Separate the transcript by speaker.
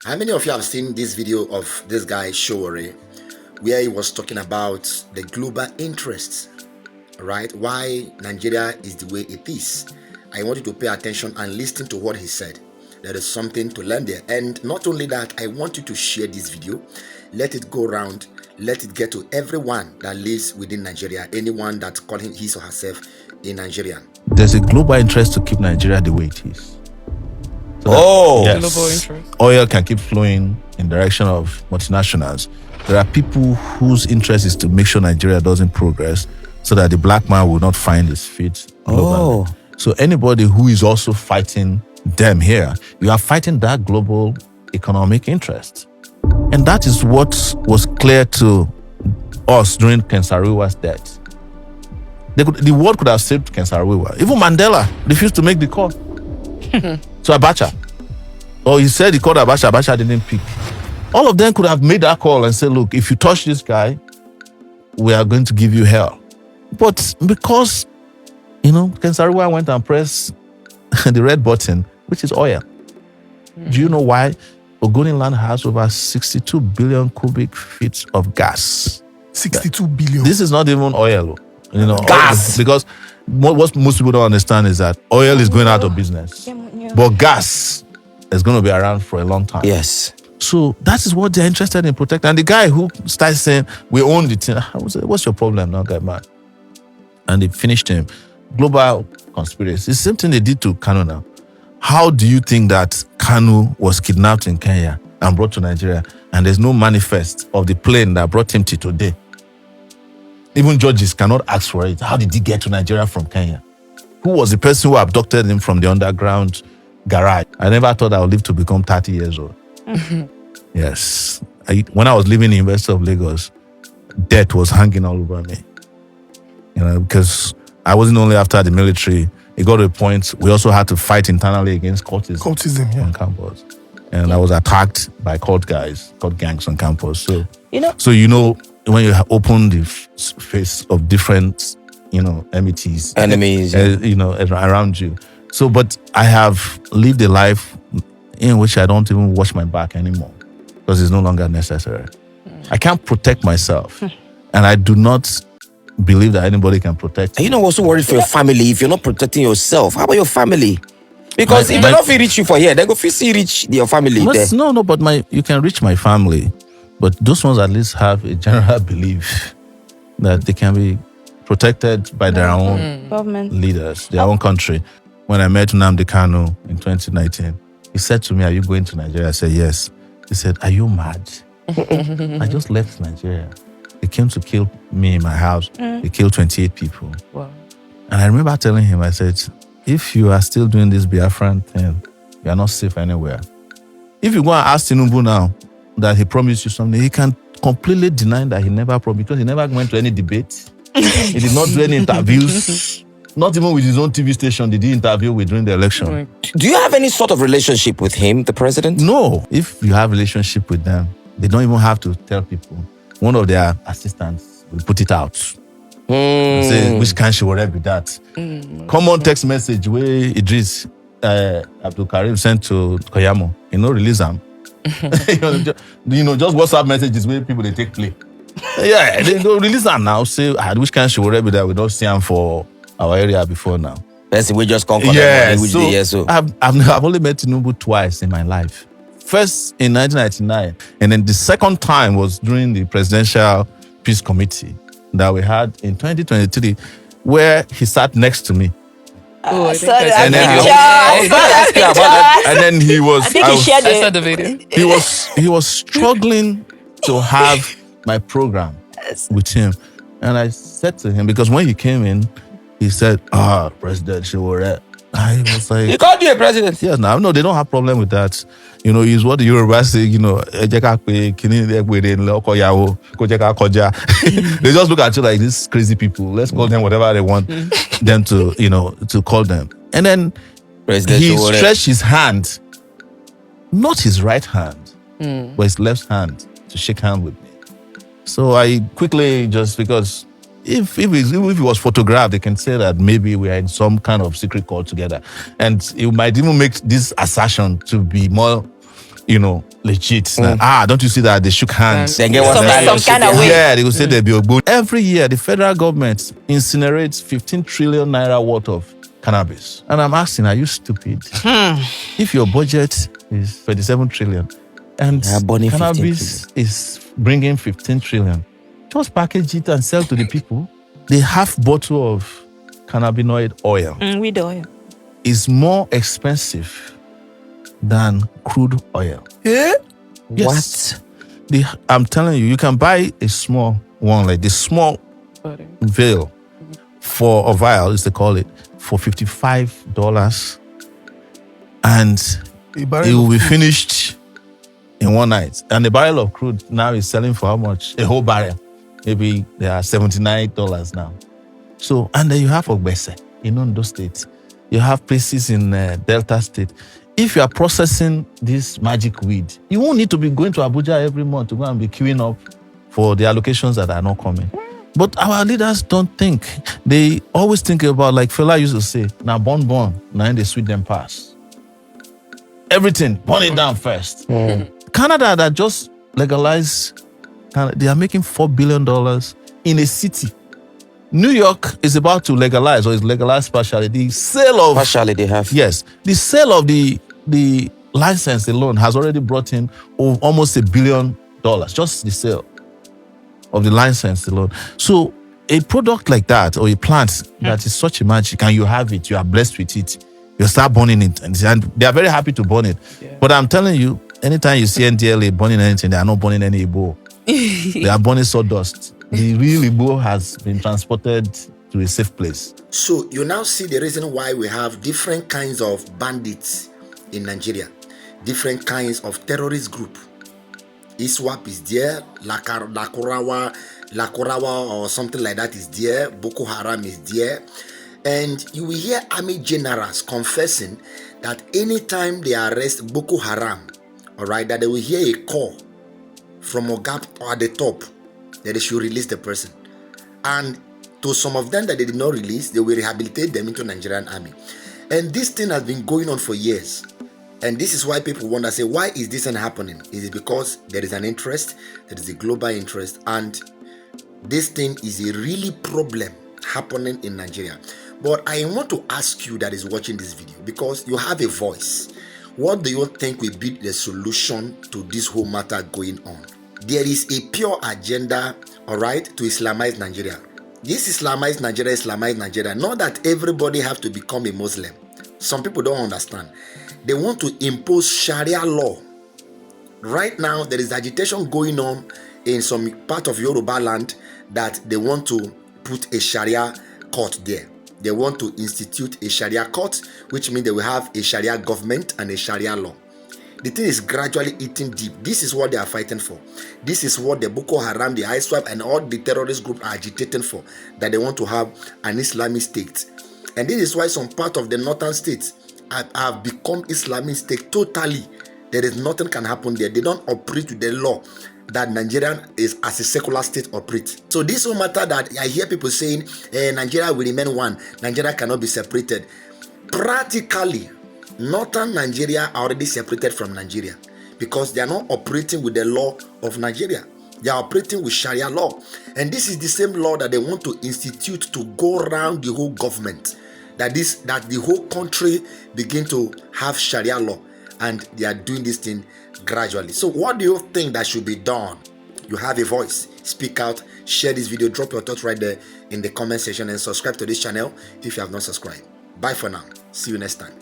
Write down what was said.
Speaker 1: How many of you have seen this video of this guy Sowore, where he was talking about the global interests, right? Why Nigeria is the way it is. I want you to pay attention and listen to what he said. There is something to learn there. And not only that, I want you to share this video. Let it go around. Let it get to everyone that lives within Nigeria, anyone that calling his or herself a Nigerian.
Speaker 2: There's a global interest to keep Nigeria the way it is. So
Speaker 3: Global interest.
Speaker 2: Oil can keep flowing in direction of multinationals. There are people whose interest is to make sure Nigeria doesn't progress so that the black man will not find his feet globally. So anybody who is also fighting them here, you are fighting that global economic interest. And that is what was clear to us during Ken Saro-Wiwa's death. The world could have saved Ken Saro-Wiwa. Even Mandela refused to make the call. So Abacha. Or he said he called Abacha. Abacha didn't pick. All of them could have made that call and said, look, if you touch this guy, we are going to give you hell. But because, Ken Saro-Wiwa went and pressed the red button, which is oil. Do you know why Ogoni land has over 62 billion cubic feet of gas?
Speaker 4: 62 billion.
Speaker 2: This is not even oil.
Speaker 3: Gas.
Speaker 2: Because what most people don't understand is that oil is going out of business. But gas is going to be around for a long time.
Speaker 3: Yes.
Speaker 2: So that is what they're interested in protecting. And the guy who starts saying, we own the thing, I was like, what's your problem now, guy, man? And they finished him. Global conspiracy. It's the same thing they did to Kanu now. How do you think that Kanu was kidnapped in Kenya and brought to Nigeria and there's no manifest of the plane that brought him to today? Even judges cannot ask for it. How did he get to Nigeria from Kenya? Who was the person who abducted him from the underground garage? I never thought I would live to become 30 years old. Yes. When I was living in the University of Lagos, death was hanging all over me. Because I wasn't only after the military. It got to a point we also had to fight internally against cultism on campus. And I was attacked by cult gangs on campus. So, when you open the face of different, enemies, around you. So, but I have lived a life in which I don't even wash my back anymore because it's no longer necessary. I can't protect myself. And I do not believe that anybody can protect
Speaker 3: And I'm also worried for your family if you're not protecting yourself. How about your family? Because if they don't feel reach you for here, they go feel see reach your family there.
Speaker 2: No, but you can reach my family. But those ones at least have a general belief that they can be protected by their own
Speaker 5: government
Speaker 2: leaders, their own country. When I met Nnamdi Kanu in 2019, he said to me, are you going to Nigeria? I said, yes. He said, are you mad? I just left Nigeria. They came to kill me in my house. They killed 28 people.
Speaker 5: Wow.
Speaker 2: And I remember telling him, I said, if you are still doing this Biafran thing, you are not safe anywhere. If you go and ask Tinubu now that he promised you something, he can completely deny that he never promised because he never went to any debate. He did not do any interviews. Not even with his own TV station did he interview with during the election.
Speaker 3: Do you have any sort of relationship with him, the president?
Speaker 2: No. If you have a relationship with them, they don't even have to tell people. One of their assistants will put it out. Say, which can she would be that? Common text message where Idris Abdul Karim sent to Koyamo, release them. Just WhatsApp messages where people they take play. Yeah, they don't release them now. Say, which can she would be that we don't see them for our area before now.
Speaker 3: That's we just conquer
Speaker 2: so I've only met Tinubu twice in my life. First in 1999, and then the second time was during the Presidential Peace Committee that we had in 2023, where he sat next to me.
Speaker 5: And
Speaker 2: then he was.
Speaker 5: I saw the video.
Speaker 2: He was struggling to have my program with him, and I said to him because when he came in, he said, President Sowore. I was like,
Speaker 3: he called you a president.
Speaker 2: Yes, no, they don't have problem with that. It's what the Yoruba say, they just look at you like these crazy people. Let's call them whatever they want them to call them. And then
Speaker 3: President
Speaker 2: he
Speaker 3: Sowore
Speaker 2: stretched his hand, not his right hand, but his left hand to shake hands with me. So I quickly, just because if it was photographed, they can say that maybe we are in some kind of secret call together. And it might even make this assertion to be more legit. Don't you see that they shook hands?
Speaker 3: Then get
Speaker 5: some kind of way.
Speaker 2: Yeah, they will say they'll be a good. Every year, the federal government incinerates 15 trillion naira worth of cannabis. And I'm asking, are you stupid? If your budget is 37 trillion and cannabis is bringing 15 trillion, just package it and sell to the people. The half bottle of cannabinoid oil
Speaker 5: Weed oil
Speaker 2: is more expensive than crude oil.
Speaker 3: Yeah?
Speaker 2: Yes. I'm telling you, you can buy a small one, like the small vial for a vial, as they call it, for $55, and it will be finished in one night. And the barrel of crude now is selling for how much? A whole barrel. Maybe they are $79 now. So, and then you have Ogbese in Ondo State. You have places in Delta State. If you are processing this magic weed, you won't need to be going to Abuja every month to go and be queuing up for the allocations that are not coming. But our leaders don't think. They always think about, like Fela used to say, now burn, now they sweet them pass. Everything, burn it down first. Canada that just legalized, they are making $4 billion in a city. New York is about to legalize, or is legalized partially. The sale of
Speaker 3: partially they have.
Speaker 2: Yes, the sale of the license alone has already brought in almost $1 billion. Just the sale of the license alone. So a product like that, or a plant that is such a magic, and you have it, you are blessed with it, you start burning it, and they are very happy to burn it. Yeah. But I'm telling you, anytime you see NDLA burning anything, they are not burning any Igbo. They are burning sawdust. The real Igbo has been transported to a safe place.
Speaker 1: So you now see the reason why we have different kinds of bandits in Nigeria, different kinds of terrorist group. ISWAP is there, Lakurawa or something like that is there, Boko Haram is there. And you will hear army generals confessing that anytime they arrest Boko Haram, all right, that they will hear a call from Ogap or at the top that they should release the person. And to some of them that they did not release, they will rehabilitate them into Nigerian army. And this thing has been going on for years. And this is why people wonder, say, why is this happening? Is it because there is an interest, there is a global interest, and this thing is a really problem happening in Nigeria? But I want to ask you that is watching this video, because you have a voice. What do you think will be the solution to this whole matter going on? There is a pure agenda, all right, to Islamize Nigeria. This Islamize Nigeria, not that everybody have to become a Muslim. Some people don't understand. They want to impose Sharia law. Right now, there is agitation going on in some part of Yoruba land that they want to put a Sharia court there. They want to institute a Sharia court, which means they will have a Sharia government and a Sharia law. The thing is gradually eating deep. This is what they are fighting for. This is what the Boko Haram, the ISWAP, and all the terrorist groups are agitating for, that they want to have an Islamic state. And this is why some part of the northern states have become Islamic state totally. There is nothing can happen there. They don't operate with the law that Nigeria is as a secular state operates. So this whole matter that I hear people saying, Nigeria will remain one, Nigeria cannot be separated. Practically, northern Nigeria are already separated from Nigeria, because they are not operating with the law of Nigeria. They are operating with Sharia law. And this is the same law that they want to institute to go around the whole government. That the whole country begin to have Sharia law, and they are doing this thing gradually. So what do you think that should be done? You have a voice, speak out, share this video, drop your thoughts right there in the comment section, and subscribe to this channel if you have not subscribed. Bye for now. See you next time.